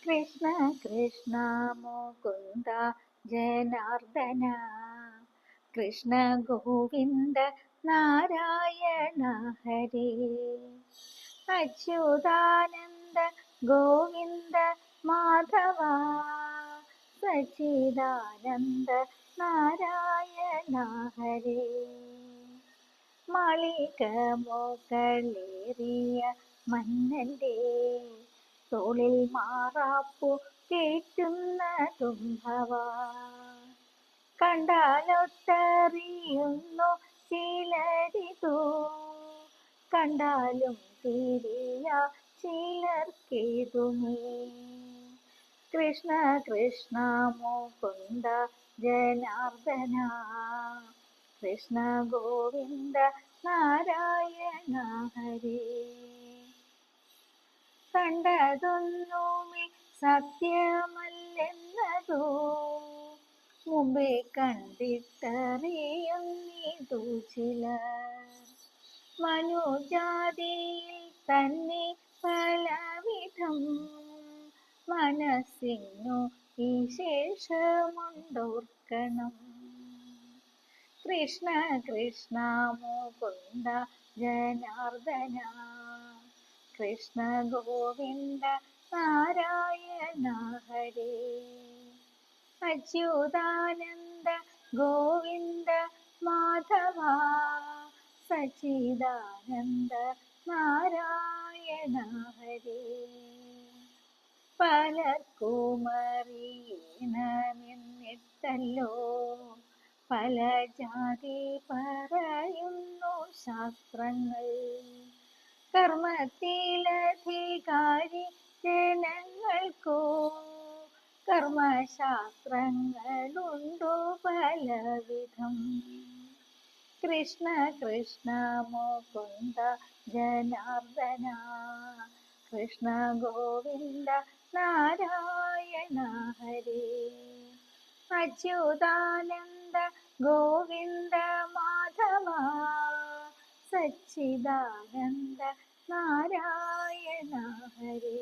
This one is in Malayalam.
കൃഷ്ണ കൃഷ്ണ മുകുന്ദ ജനാർദ്ദന കൃഷ്ണ ഗോവിന്ദ നാരായണ ഹരേ അച്യുതാനന്ദ ഗോവിന്ദ മാധവ സച്ചിദാനന്ദ നാരായണ ഹരേ മാളിക മുകളേറിയ മന്നന്റെ തോളിൽ മാറാപ്പു കേറ്റുന്നതും ഭവ കണ്ടാലൊട്ടറിയുന്നു ചിലരിതോ കണ്ടാലും തിരിയ ചിലർക്കേതുമേ കൃഷ്ണ കൃഷ്ണ മുകുന്ദ ജനാർദ്ദന കൃഷ്ണ ഗോവിന്ദ നാരായണ ഹരേ കണ്ടതൊന്നുമേ സത്യമല്ലെന്നതോ മുമ്പേ കണ്ടിട്ടറിയുന്നിതു ചിലർ മനുജാതിയിൽ തന്നെ പലവിധം മനസ്സിനു വിശേഷമുണ്ടോർക്കണം കൃഷ്ണ കൃഷ്ണ മുകുന്ദ ജനാർദ്ദന കൃഷ്ണ ഗോവിന്ദ നാരായണ ഹരേ അച്യുതാനന്ദ ഗോവിന്ദ മാധവ സച്ചിദാനന്ദ നാരായണ ഹരേ പലർക്കുമറിയണമെന്നിട്ടല്ലോ പല ജാതി പറയുന്നു ശാസ്ത്രങ്ങൾ കർമ്മത്തിലധികാരി ജനങ്ങൾക്കോ കർമ്മശാസ്ത്രങ്ങളുണ്ടോ പലവിധം കൃഷ്ണ കൃഷ്ണ മുകുന്ദ ജനാർദ്ദന കൃഷ്ണ ഗോവിന്ദ നാരായണ ഹരേ അച്യുതാനന്ദ ഗോവിന്ദ മാധവ സച്ചിദാനന്ദ നാരായണ ഹരേ